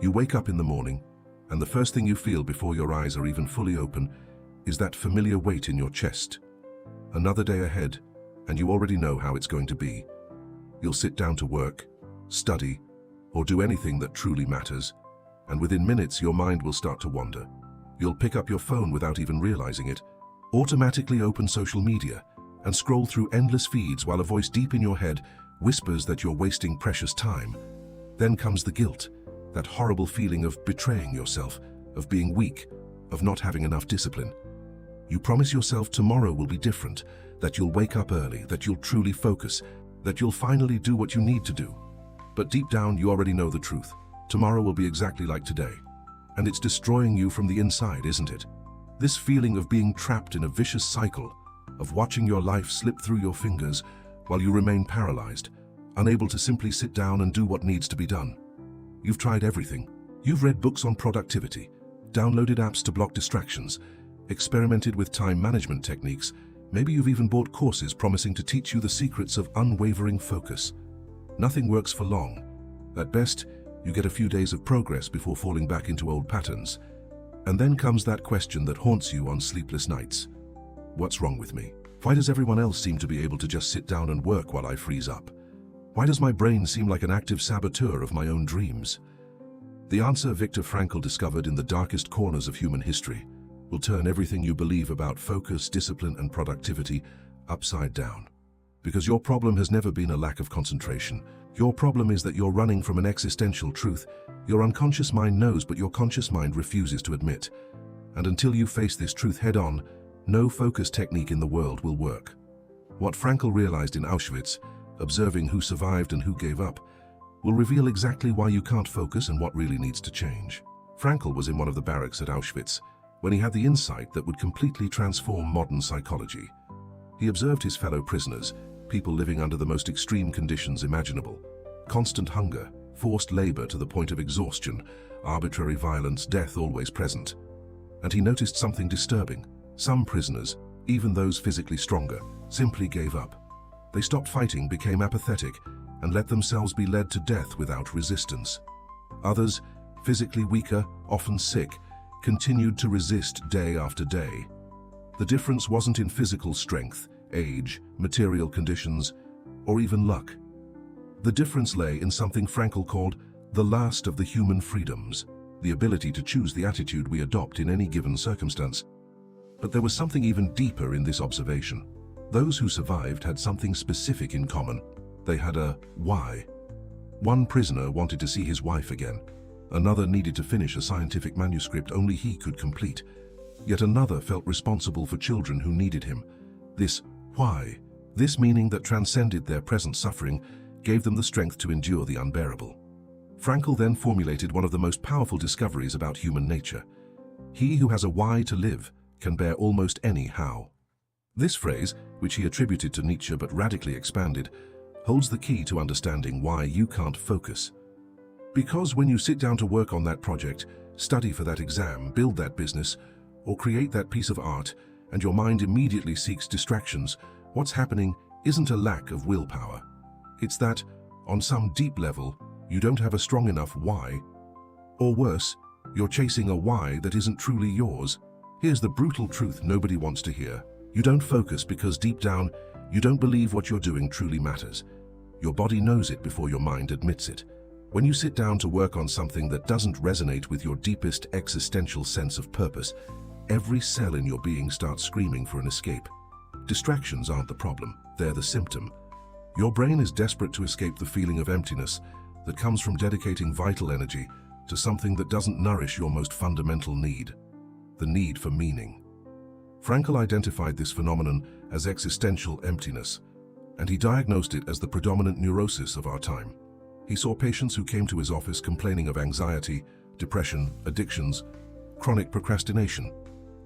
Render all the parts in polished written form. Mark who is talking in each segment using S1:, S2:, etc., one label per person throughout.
S1: You wake up in the morning, and the first thing you feel before your eyes are even fully open is that familiar weight in your chest. Another day ahead, and you already know how it's going to be. You'll sit down to work, study, or do anything that truly matters, and within minutes your mind will start to wander. You'll pick up your phone without even realizing it, automatically open social media, and scroll through endless feeds while a voice deep in your head whispers that you're wasting precious time. Then comes the guilt, that horrible feeling of betraying yourself, of being weak, of not having enough discipline. You promise yourself tomorrow will be different, that you'll wake up early, that you'll truly focus, that you'll finally do what you need to do. But deep down, you already know the truth. Tomorrow will be exactly like today. And it's destroying you from the inside, isn't it? This feeling of being trapped in a vicious cycle, of watching your life slip through your fingers while you remain paralyzed, unable to simply sit down and do what needs to be done. You've tried everything. You've read books on productivity, downloaded apps to block distractions, experimented with time management techniques. Maybe you've even bought courses promising to teach you the secrets of unwavering focus. Nothing works for long. At best, you get a few days of progress before falling back into old patterns. And then comes that question that haunts you on sleepless nights. What's wrong with me? Why does everyone else seem to be able to just sit down and work while I freeze up? Why does my brain seem like an active saboteur of my own dreams? The answer Viktor Frankl discovered in the darkest corners of human history will turn everything you believe about focus, discipline, and productivity upside down. Because your problem has never been a lack of concentration. Your problem is that you're running from an existential truth your unconscious mind knows but your conscious mind refuses to admit. And until you face this truth head-on, no focus technique in the world will work. What Frankl realized in Auschwitz, observing who survived and who gave up, will reveal exactly why you can't focus and what really needs to change. Frankl was in one of the barracks at Auschwitz when he had the insight that would completely transform modern psychology. He observed his fellow prisoners, people living under the most extreme conditions imaginable. Constant hunger, forced labor to the point of exhaustion, arbitrary violence, death always present. And he noticed something disturbing. Some prisoners, even those physically stronger, simply gave up. They stopped fighting, became apathetic, and let themselves be led to death without resistance. Others, physically weaker, often sick, continued to resist day after day. The difference wasn't in physical strength, age, material conditions, or even luck. The difference lay in something Frankl called the last of the human freedoms, the ability to choose the attitude we adopt in any given circumstance. But there was something even deeper in this observation. Those who survived had something specific in common. They had a why. One prisoner wanted to see his wife again. Another needed to finish a scientific manuscript only he could complete. Yet another felt responsible for children who needed him. This why, this meaning that transcended their present suffering, gave them the strength to endure the unbearable. Frankl then formulated one of the most powerful discoveries about human nature. He who has a why to live can bear almost any how. This phrase, which he attributed to Nietzsche but radically expanded, holds the key to understanding why you can't focus. Because when you sit down to work on that project, study for that exam, build that business, or create that piece of art, and your mind immediately seeks distractions, what's happening isn't a lack of willpower. It's that, on some deep level, you don't have a strong enough why. Or worse, you're chasing a why that isn't truly yours. Here's the brutal truth nobody wants to hear. You don't focus because deep down, you don't believe what you're doing truly matters. Your body knows it before your mind admits it. When you sit down to work on something that doesn't resonate with your deepest existential sense of purpose, every cell in your being starts screaming for an escape. Distractions aren't the problem, they're the symptom. Your brain is desperate to escape the feeling of emptiness that comes from dedicating vital energy to something that doesn't nourish your most fundamental need, the need for meaning. Frankl identified this phenomenon as existential emptiness, and he diagnosed it as the predominant neurosis of our time. He saw patients who came to his office complaining of anxiety, depression, addictions, chronic procrastination.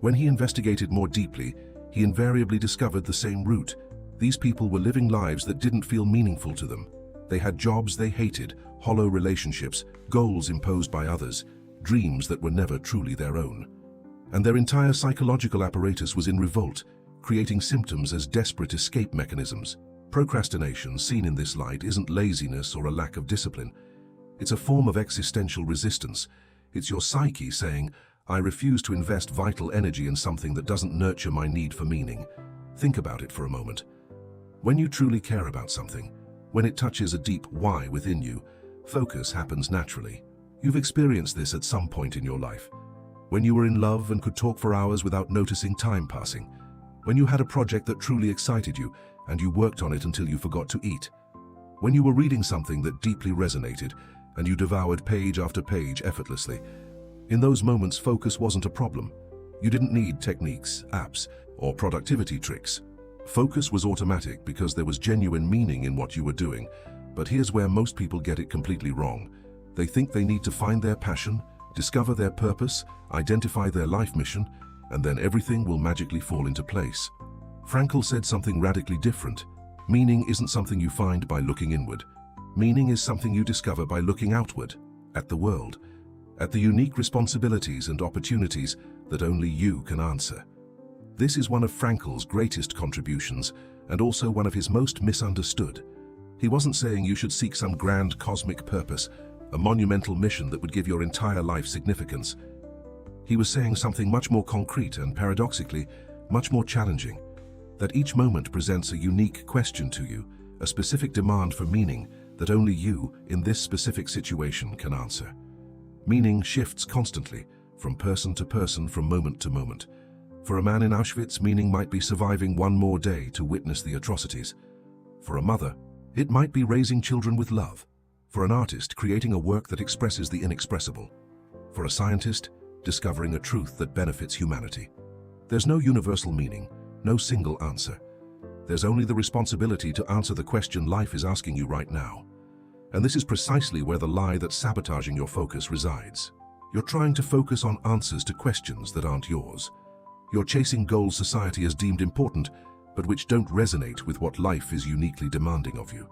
S1: When he investigated more deeply, he invariably discovered the same root. These people were living lives that didn't feel meaningful to them. They had jobs they hated, hollow relationships, goals imposed by others, dreams that were never truly their own. And their entire psychological apparatus was in revolt, creating symptoms as desperate escape mechanisms. Procrastination, seen in this light, isn't laziness or a lack of discipline. It's a form of existential resistance. It's your psyche saying, I refuse to invest vital energy in something that doesn't nurture my need for meaning. Think about it for a moment. When you truly care about something, when it touches a deep why within you, focus happens naturally. You've experienced this at some point in your life. When you were in love and could talk for hours without noticing time passing. When you had a project that truly excited you and you worked on it until you forgot to eat. When you were reading something that deeply resonated and you devoured page after page effortlessly. In those moments, focus wasn't a problem. You didn't need techniques, apps, or productivity tricks. Focus was automatic because there was genuine meaning in what you were doing. But here's where most people get it completely wrong. They think they need to find their passion, discover their purpose, identify their life mission, and then everything will magically fall into place. Frankl said something radically different. Meaning isn't something you find by looking inward. Meaning is something you discover by looking outward, at the world, at the unique responsibilities and opportunities that only you can answer. This is one of Frankl's greatest contributions and also one of his most misunderstood. He wasn't saying you should seek some grand cosmic purpose, a monumental mission that would give your entire life significance. He was saying something much more concrete and, paradoxically, much more challenging. That each moment presents a unique question to you, a specific demand for meaning that only you, in this specific situation, can answer. Meaning shifts constantly, from person to person, from moment to moment. For a man in Auschwitz, meaning might be surviving one more day to witness the atrocities. For a mother, it might be raising children with love. For an artist, creating a work that expresses the inexpressible. For a scientist, discovering a truth that benefits humanity. There's no universal meaning, no single answer. There's only the responsibility to answer the question life is asking you right now. And this is precisely where the lie that's sabotaging your focus resides. You're trying to focus on answers to questions that aren't yours. You're chasing goals society has deemed important, but which don't resonate with what life is uniquely demanding of you.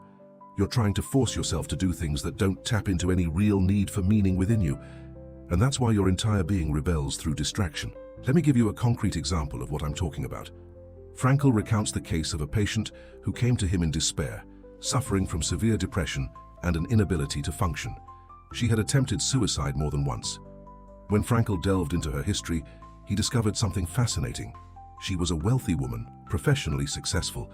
S1: You're trying to force yourself to do things that don't tap into any real need for meaning within you. And that's why your entire being rebels through distraction. Let me give you a concrete example of what I'm talking about. Frankl recounts the case of a patient who came to him in despair, suffering from severe depression and an inability to function. She had attempted suicide more than once. When Frankl delved into her history, he discovered something fascinating. She was a wealthy woman, professionally successful,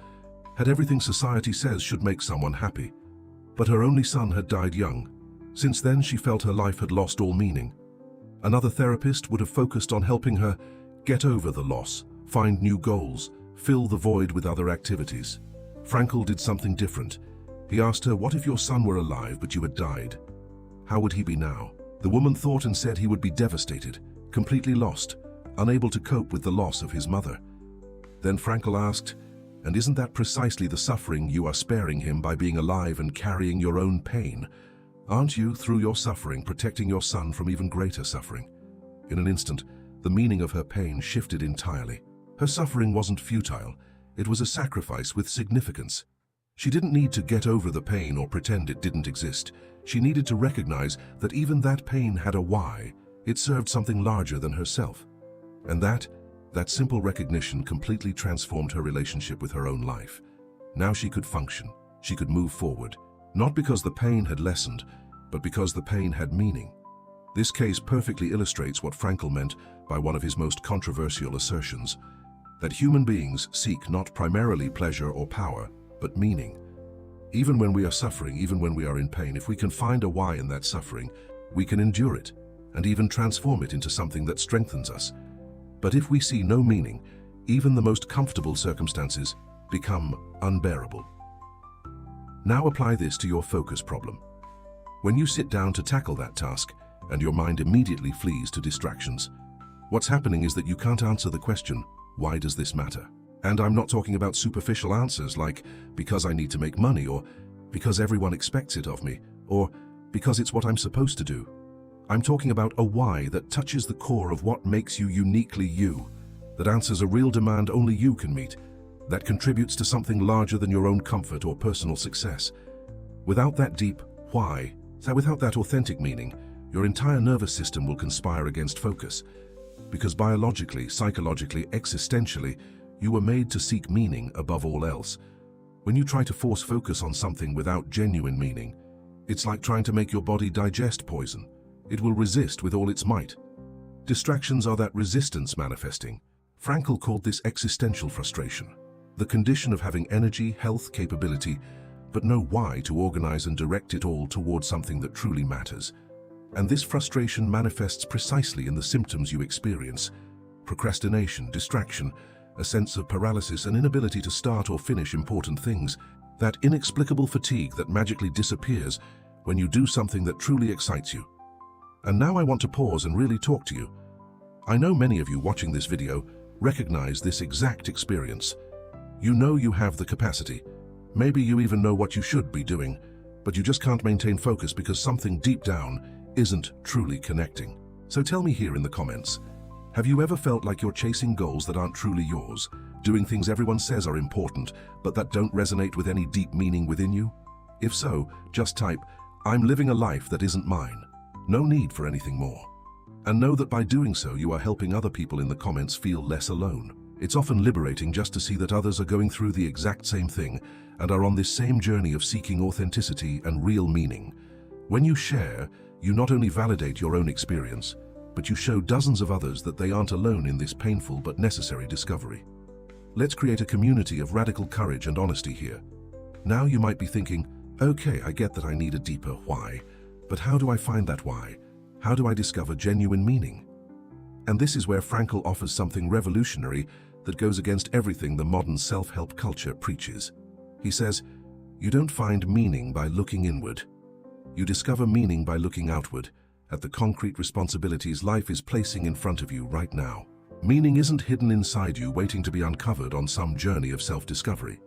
S1: had everything society says should make someone happy. But her only son had died young. Since then, she felt her life had lost all meaning. Another therapist would have focused on helping her get over the loss, find new goals, fill the void with other activities. Frankl did something different. He asked her, what if your son were alive but you had died? How would he be now? The woman thought and said he would be devastated, completely lost, unable to cope with the loss of his mother. Then Frankl asked, and isn't that precisely the suffering you are sparing him by being alive and carrying your own pain? Aren't you, through your suffering, protecting your son from even greater suffering? In an instant, the meaning of her pain shifted entirely. Her suffering wasn't futile. It was a sacrifice with significance. She didn't need to get over the pain or pretend it didn't exist. She needed to recognize that even that pain had a why. It served something larger than herself. And that simple recognition completely transformed her relationship with her own life. Now she could function. She could move forward. Not because the pain had lessened, but because the pain had meaning. This case perfectly illustrates what Frankl meant by one of his most controversial assertions, that human beings seek not primarily pleasure or power, but meaning. Even when we are suffering, even when we are in pain, if we can find a why in that suffering, we can endure it and even transform it into something that strengthens us. But if we see no meaning, even the most comfortable circumstances become unbearable. Now apply this to your focus problem. When you sit down to tackle that task and your mind immediately flees to distractions, what's happening is that you can't answer the question, why does this matter? And I'm not talking about superficial answers like, because I need to make money, or because everyone expects it of me, or because it's what I'm supposed to do. I'm talking about a why that touches the core of what makes you uniquely you, that answers a real demand only you can meet, that contributes to something larger than your own comfort or personal success. Without that deep why, without that authentic meaning, your entire nervous system will conspire against focus. Because biologically, psychologically, existentially, you were made to seek meaning above all else. When you try to force focus on something without genuine meaning, It's like trying to make your body digest poison. It will resist with all its might. Distractions are that resistance manifesting. Frankl called this existential frustration, the condition of having energy, health, capability, but no why to organize and direct it all towards something that truly matters. And this frustration manifests precisely in the symptoms you experience: procrastination, distraction, a sense of paralysis, an inability to start or finish important things, that inexplicable fatigue that magically disappears when you do something that truly excites you. And now I want to pause and really talk to you. I know many of you watching this video recognize this exact experience. You know you have the capacity. Maybe you even know what you should be doing, but you just can't maintain focus because something deep down isn't truly connecting. So tell me here in the comments, have you ever felt like you're chasing goals that aren't truly yours, doing things everyone says are important, but that don't resonate with any deep meaning within you? If so, just type, "I'm living a life that isn't mine." No need for anything more. And know that by doing so, you are helping other people in the comments feel less alone. It's often liberating just to see that others are going through the exact same thing and are on this same journey of seeking authenticity and real meaning. When you share, you not only validate your own experience, but you show dozens of others that they aren't alone in this painful but necessary discovery. Let's create a community of radical courage and honesty here. Now you might be thinking, okay, I get that I need a deeper why, but how do I find that why? How do I discover genuine meaning? And this is where Frankl offers something revolutionary that goes against everything the modern self-help culture preaches. He says, you don't find meaning by looking inward. You discover meaning by looking outward, at the concrete responsibilities life is placing in front of you right now. Meaning isn't hidden inside you waiting to be uncovered on some journey of self-discovery.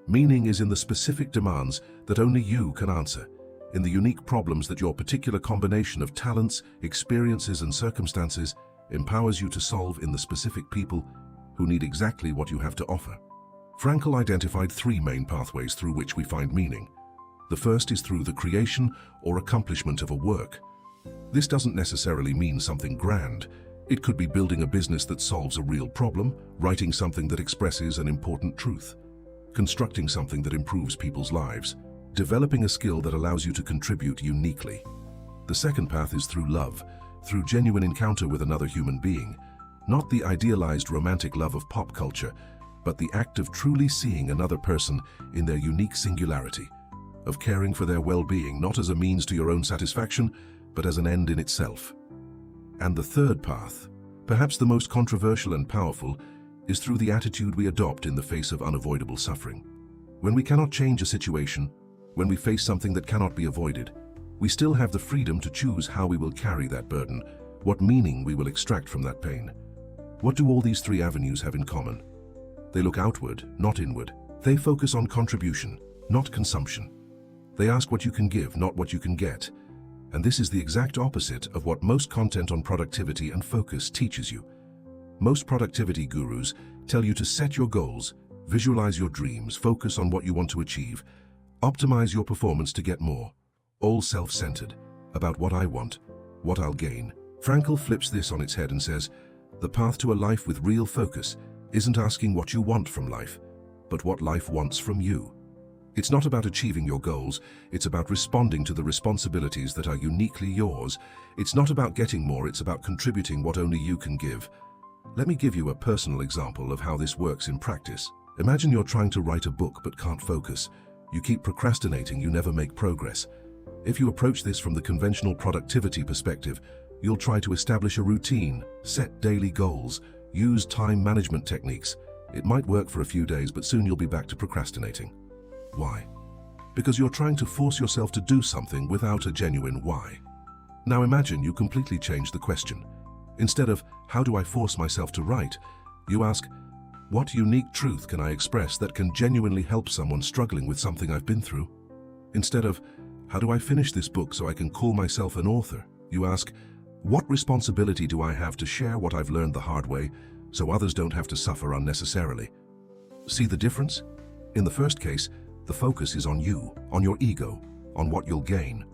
S1: Meaning is in the specific demands that only you can answer, in the unique problems that your particular combination of talents, experiences, and circumstances empowers you to solve in the specific people who need exactly what you have to offer. Frankl identified three main pathways through which we find meaning. The first is through the creation or accomplishment of a work. This doesn't necessarily mean something grand. It could be building a business that solves a real problem, writing something that expresses an important truth, constructing something that improves people's lives, developing a skill that allows you to contribute uniquely. The second path is through love, through genuine encounter with another human being, not the idealized romantic love of pop culture, but the act of truly seeing another person in their unique singularity, of caring for their well-being not as a means to your own satisfaction, but as an end in itself. And the third path, perhaps the most controversial and powerful, is through the attitude we adopt in the face of unavoidable suffering. When we cannot change a situation, when we face something that cannot be avoided, we still have the freedom to choose how we will carry that burden, what meaning we will extract from that pain. What do all these three avenues have in common? They look outward, not inward. They focus on contribution, not consumption. They ask what you can give, not what you can get. And this is the exact opposite of what most content on productivity and focus teaches you. Most productivity gurus tell you to set your goals, visualize your dreams, focus on what you want to achieve, optimize your performance to get more. All self-centered, about what I want, what I'll gain. Frankl flips this on its head and says, the path to a life with real focus isn't asking what you want from life, but what life wants from you. It's not about achieving your goals, it's about responding to the responsibilities that are uniquely yours. It's not about getting more, it's about contributing what only you can give. Let me give you a personal example of how this works in practice. Imagine you're trying to write a book but can't focus. You keep procrastinating, you never make progress. If you approach this from the conventional productivity perspective, you'll try to establish a routine, set daily goals, use time management techniques. It might work for a few days, but soon you'll be back to procrastinating. Why? Because you're trying to force yourself to do something without a genuine why. Now imagine you completely change the question. Instead of, how do I force myself to write? You ask, what unique truth can I express that can genuinely help someone struggling with something I've been through? Instead of, how do I finish this book so I can call myself an author? You ask, what responsibility do I have to share what I've learned the hard way so others don't have to suffer unnecessarily? See the difference? In the first case, the focus is on you, on your ego, on what you'll gain.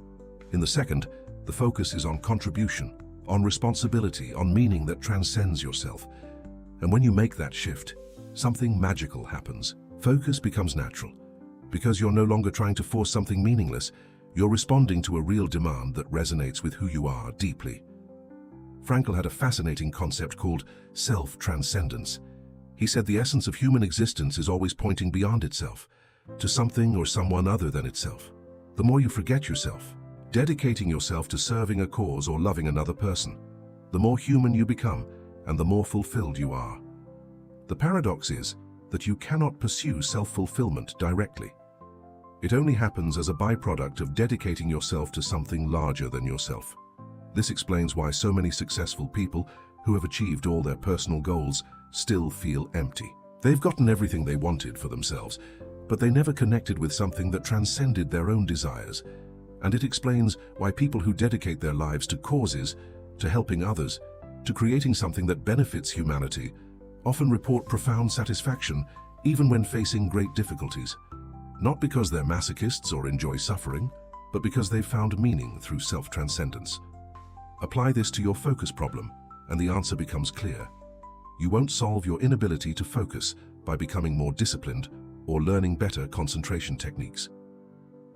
S1: In the second, the focus is on contribution, on responsibility, on meaning that transcends yourself. And when you make that shift, something magical happens. Focus becomes natural. Because you're no longer trying to force something meaningless, You're responding to a real demand that resonates with who you are deeply. Frankl had a fascinating concept called self-transcendence. He said the essence of human existence is always pointing beyond itself, to something or someone other than itself. The more you forget yourself, dedicating yourself to serving a cause or loving another person, the more human you become and the more fulfilled you are. The paradox is that you cannot pursue self-fulfillment directly. It only happens as a byproduct of dedicating yourself to something larger than yourself. This explains why so many successful people who have achieved all their personal goals still feel empty. They've gotten everything they wanted for themselves, but they never connected with something that transcended their own desires. And it explains why people who dedicate their lives to causes, to helping others, to creating something that benefits humanity, often report profound satisfaction even when facing great difficulties. Not because they're masochists or enjoy suffering, but because they've found meaning through self-transcendence. Apply this to your focus problem, and the answer becomes clear. You won't solve your inability to focus by becoming more disciplined or learning better concentration techniques.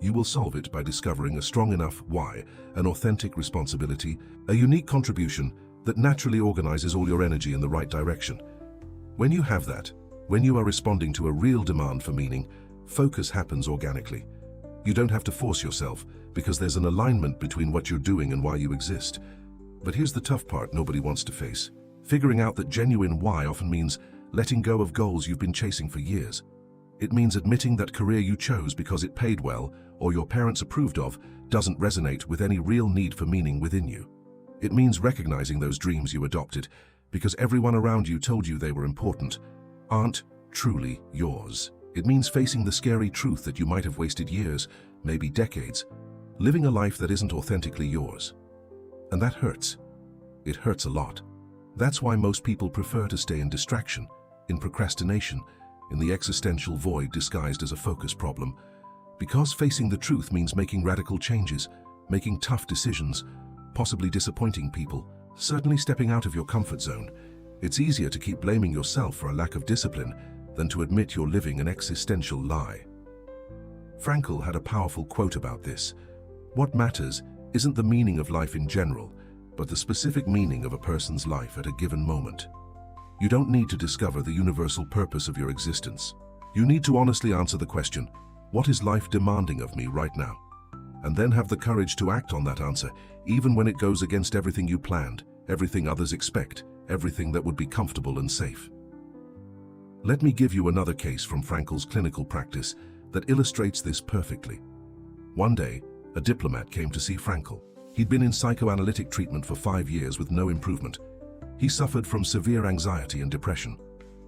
S1: You will solve it by discovering a strong enough why, an authentic responsibility, a unique contribution that naturally organizes all your energy in the right direction. When you have that, when you are responding to a real demand for meaning, focus happens organically. You don't have to force yourself because there's an alignment between what you're doing and why you exist. But here's the tough part nobody wants to face. Figuring out that genuine why often means letting go of goals you've been chasing for years. It means admitting that career you chose because it paid well or your parents approved of doesn't resonate with any real need for meaning within you. It means recognizing those dreams you adopted because everyone around you told you they were important, aren't truly yours. It means facing the scary truth that you might have wasted years, maybe decades, living a life that isn't authentically yours. And that hurts. It hurts a lot. That's why most people prefer to stay in distraction, in procrastination, in the existential void disguised as a focus problem. Because facing the truth means making radical changes, making tough decisions, possibly disappointing people, certainly stepping out of your comfort zone. It's easier to keep blaming yourself for a lack of discipline than to admit you're living an existential lie. Frankl had a powerful quote about this. What matters isn't the meaning of life in general, but the specific meaning of a person's life at a given moment. You don't need to discover the universal purpose of your existence. You need to honestly answer the question, what is life demanding of me right now? And then have the courage to act on that answer, even when it goes against everything you planned, everything others expect, everything that would be comfortable and safe. Let me give you another case from Frankl's clinical practice that illustrates this perfectly. One day, a diplomat came to see Frankl. He'd been in psychoanalytic treatment for 5 years with no improvement. He suffered from severe anxiety and depression.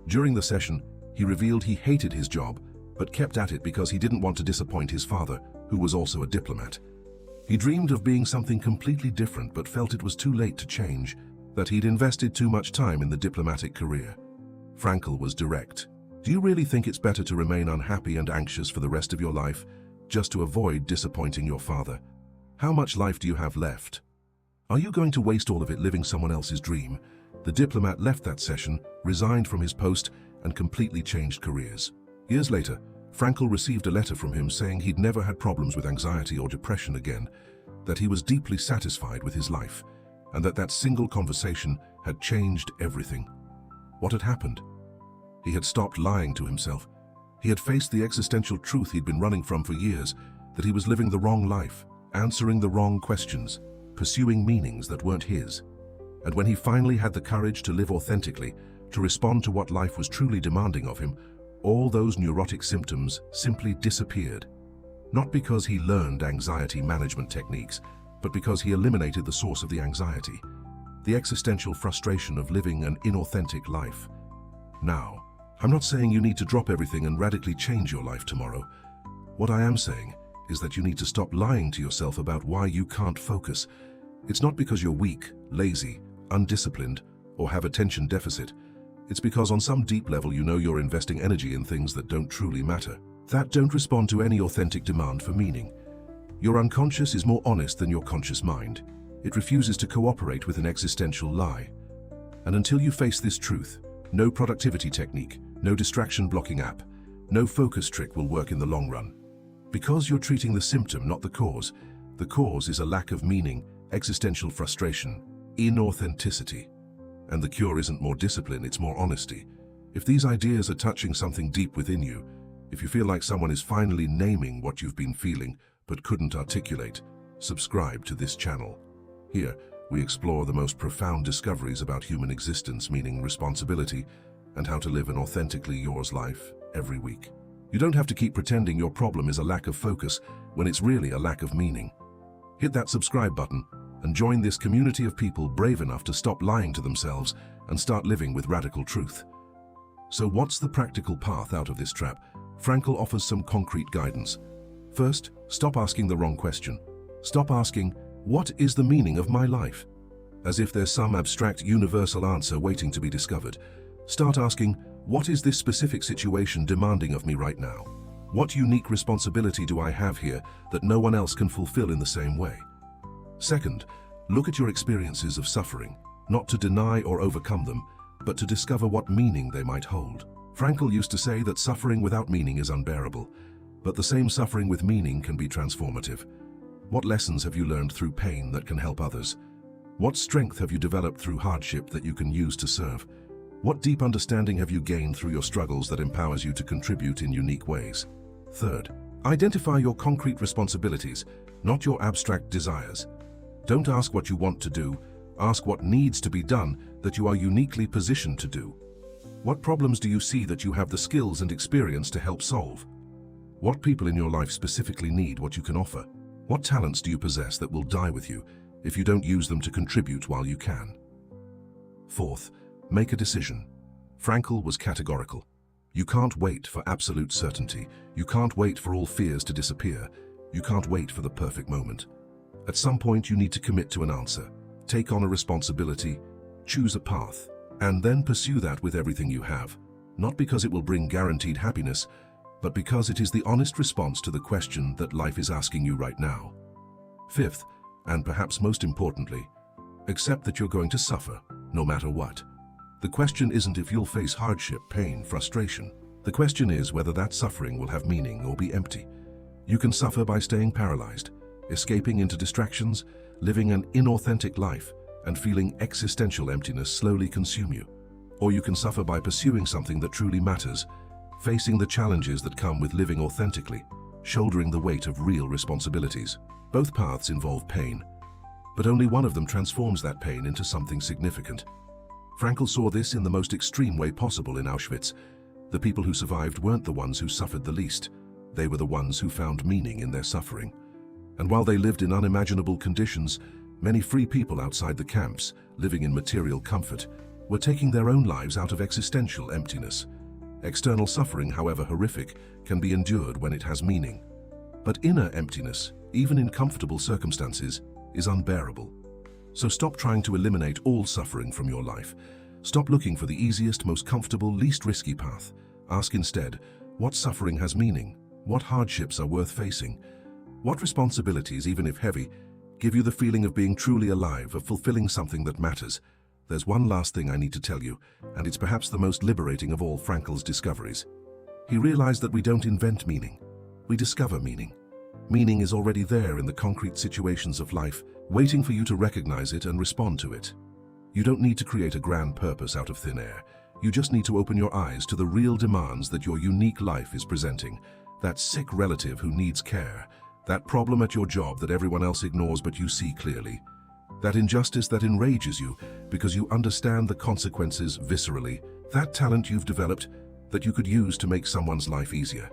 S1: During the session, he revealed he hated his job, but kept at it because he didn't want to disappoint his father, who was also a diplomat. He dreamed of being something completely different but felt it was too late to change, that he'd invested too much time in the diplomatic career. Frankl was direct. Do you really think it's better to remain unhappy and anxious for the rest of your life, just to avoid disappointing your father? How much life do you have left? Are you going to waste all of it living someone else's dream? The diplomat left that session, resigned from his post, and completely changed careers. Years later, Frankl received a letter from him saying he'd never had problems with anxiety or depression again, that he was deeply satisfied with his life, and that single conversation had changed everything. What had happened? He had stopped lying to himself. He had faced the existential truth he'd been running from for years, that he was living the wrong life, answering the wrong questions, pursuing meanings that weren't his. And when he finally had the courage to live authentically, to respond to what life was truly demanding of him, all those neurotic symptoms simply disappeared. Not because he learned anxiety management techniques, but because he eliminated the source of the anxiety, the existential frustration of living an inauthentic life. Now, I'm not saying you need to drop everything and radically change your life tomorrow. What I am saying is that you need to stop lying to yourself about why you can't focus. It's not because you're weak, lazy, undisciplined, or have attention deficit. It's because on some deep level you know you're investing energy in things that don't truly matter, that don't respond to any authentic demand for meaning. Your unconscious is more honest than your conscious mind. It refuses to cooperate with an existential lie. And until you face this truth, no productivity technique, no distraction blocking app, no focus trick will work in the long run. Because you're treating the symptom, not the cause, The cause is a lack of meaning, existential frustration, inauthenticity. And the cure isn't more discipline, it's more honesty. If these ideas are touching something deep within you, if you feel like someone is finally naming what you've been feeling but couldn't articulate, subscribe to this channel. Here, we explore the most profound discoveries about human existence, meaning, responsibility, and how to live an authentically yours life every week. You don't have to keep pretending your problem is a lack of focus when it's really a lack of meaning. Hit that subscribe button and join this community of people brave enough to stop lying to themselves and start living with radical truth. So what's the practical path out of this trap? Frankl offers some concrete guidance. First, stop asking the wrong question. Stop asking, what is the meaning of my life? As if there's some abstract universal answer waiting to be discovered. Start asking, what is this specific situation demanding of me right now? What unique responsibility do I have here that no one else can fulfill in the same way? Second, look at your experiences of suffering, not to deny or overcome them, but to discover what meaning they might hold. Frankl used to say that suffering without meaning is unbearable, but the same suffering with meaning can be transformative. What lessons have you learned through pain that can help others? What strength have you developed through hardship that you can use to serve? What deep understanding have you gained through your struggles that empowers you to contribute in unique ways? Third, identify your concrete responsibilities, not your abstract desires. Don't ask what you want to do, ask what needs to be done that you are uniquely positioned to do. What problems do you see that you have the skills and experience to help solve? What people in your life specifically need what you can offer? What talents do you possess that will die with you if you don't use them to contribute while you can? Fourth, make a decision. Frankl was categorical. You can't wait for absolute certainty. You can't wait for all fears to disappear. You can't wait for the perfect moment. At some point, you need to commit to an answer, take on a responsibility, choose a path, and then pursue that with everything you have. Not because it will bring guaranteed happiness, but because it is the honest response to the question that life is asking you right now. Fifth, and perhaps most importantly, accept that you're going to suffer, no matter what. The question isn't if you'll face hardship, pain, frustration. The question is whether that suffering will have meaning or be empty. You can suffer by staying paralyzed, escaping into distractions, living an inauthentic life, and feeling existential emptiness slowly consume you. Or you can suffer by pursuing something that truly matters, facing the challenges that come with living authentically, shouldering the weight of real responsibilities. Both paths involve pain, but only one of them transforms that pain into something significant. Frankl saw this in the most extreme way possible in Auschwitz. The people who survived weren't the ones who suffered the least. They were the ones who found meaning in their suffering. And while they lived in unimaginable conditions, many free people outside the camps, living in material comfort, were taking their own lives out of existential emptiness. External suffering, however horrific, can be endured when it has meaning. But inner emptiness, even in comfortable circumstances, is unbearable. So stop trying to eliminate all suffering from your life. Stop looking for the easiest, most comfortable, least risky path. Ask instead, what suffering has meaning? What hardships are worth facing? What responsibilities, even if heavy, give you the feeling of being truly alive, of fulfilling something that matters? There's one last thing I need to tell you, and it's perhaps the most liberating of all Frankl's discoveries. He realized that we don't invent meaning. We discover meaning. Meaning is already there in the concrete situations of life, waiting for you to recognize it and respond to it. You don't need to create a grand purpose out of thin air. You just need to open your eyes to the real demands that your unique life is presenting. That sick relative who needs care. That problem at your job that everyone else ignores but you see clearly. That injustice that enrages you because you understand the consequences viscerally. That talent you've developed that you could use to make someone's life easier.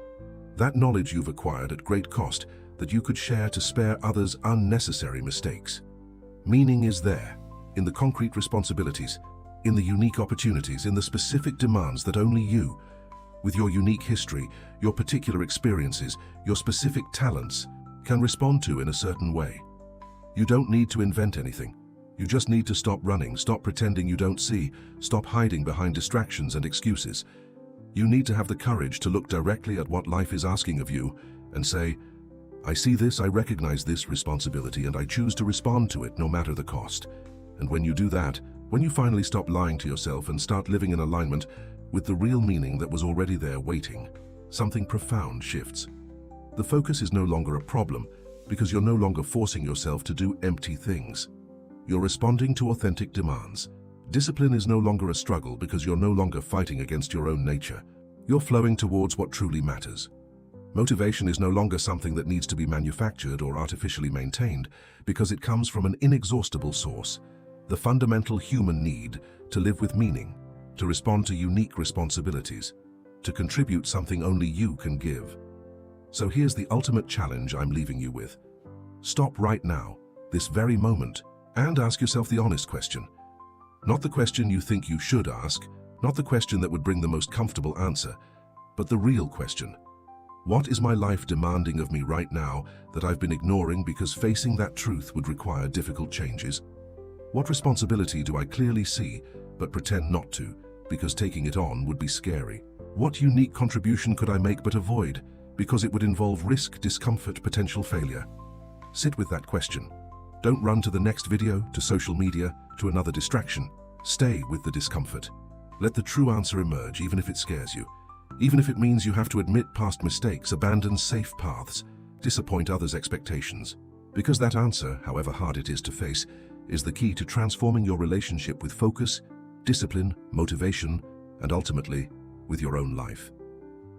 S1: That knowledge you've acquired at great cost that you could share to spare others unnecessary mistakes. Meaning is there, in the concrete responsibilities, in the unique opportunities, in the specific demands that only you, with your unique history, your particular experiences, your specific talents, can respond to in a certain way. You don't need to invent anything. You just need to stop running, stop pretending you don't see, stop hiding behind distractions and excuses. You need to have the courage to look directly at what life is asking of you and say, I see this, I recognize this responsibility, and I choose to respond to it no matter the cost. And when you do that, when you finally stop lying to yourself and start living in alignment with the real meaning that was already there waiting, something profound shifts. The focus is no longer a problem, because you're no longer forcing yourself to do empty things. You're responding to authentic demands. Discipline is no longer a struggle because you're no longer fighting against your own nature. You're flowing towards what truly matters. Motivation is no longer something that needs to be manufactured or artificially maintained because it comes from an inexhaustible source, the fundamental human need to live with meaning, to respond to unique responsibilities, to contribute something only you can give. So here's the ultimate challenge I'm leaving you with. Stop right now, this very moment, and ask yourself the honest question. Not the question you think you should ask, not the question that would bring the most comfortable answer, but the real question. What is my life demanding of me right now that I've been ignoring because facing that truth would require difficult changes? What responsibility do I clearly see but pretend not to because taking it on would be scary? What unique contribution could I make but avoid because it would involve risk, discomfort, potential failure? Sit with that question. Don't run to the next video, to social media, to another distraction. Stay with the discomfort. Let the true answer emerge, even if it scares you. Even if it means you have to admit past mistakes, abandon safe paths, disappoint others' expectations. Because that answer, however hard it is to face, is the key to transforming your relationship with focus, discipline, motivation, and ultimately, with your own life.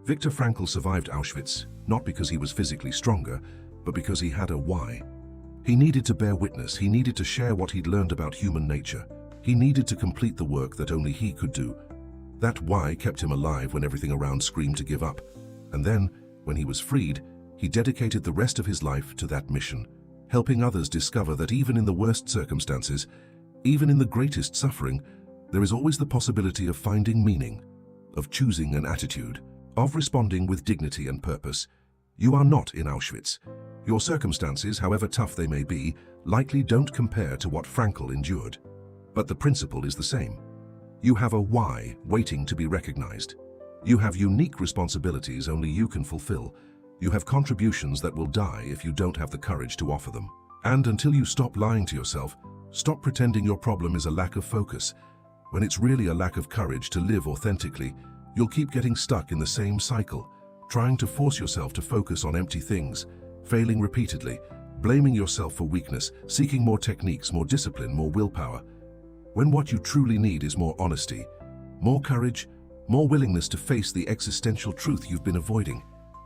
S1: Viktor Frankl survived Auschwitz, not because he was physically stronger, but because he had a why. He needed to bear witness, he needed to share what he'd learned about human nature. He needed to complete the work that only he could do. That why kept him alive when everything around screamed to give up. And then, when he was freed, he dedicated the rest of his life to that mission, helping others discover that even in the worst circumstances, even in the greatest suffering, there is always the possibility of finding meaning, of choosing an attitude, of responding with dignity and purpose. You are not in Auschwitz. Your circumstances, however tough they may be, likely don't compare to what Frankl endured. But the principle is the same. You have a why waiting to be recognized. You have unique responsibilities only you can fulfill. You have contributions that will die if you don't have the courage to offer them. And until you stop lying to yourself, stop pretending your problem is a lack of focus, when it's really a lack of courage to live authentically, you'll keep getting stuck in the same cycle, trying to force yourself to focus on empty things, failing repeatedly, blaming yourself for weakness, seeking more techniques, more discipline, more willpower, when what you truly need is more honesty, more courage, more willingness to face the existential truth you've been avoiding,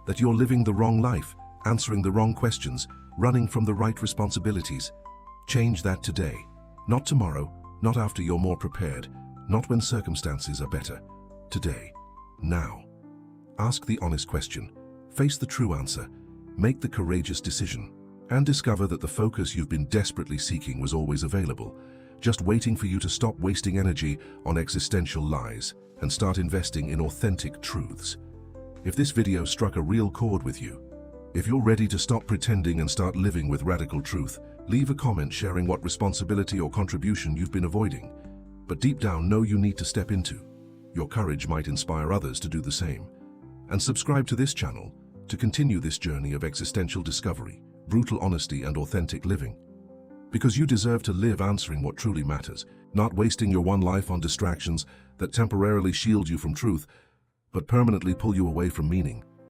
S1: that you're living the wrong life, answering the wrong questions, running from the right responsibilities. Change that today, not tomorrow, not after you're more prepared, not when circumstances are better. Today, now. Ask the honest question, face the true answer, make the courageous decision, and discover that the focus you've been desperately seeking was always available, just waiting for you to stop wasting energy on existential lies and start investing in authentic truths. If this video struck a real chord with you, if you're ready to stop pretending and start living with radical truth, leave a comment sharing what responsibility or contribution you've been avoiding. But deep down, know you need to step into. Your courage might inspire others to do the same. And subscribe to this channel to continue this journey of existential discovery, brutal honesty, and authentic living. Because you deserve to live answering what truly matters, not wasting your one life on distractions that temporarily shield you from truth, but permanently pull you away from meaning.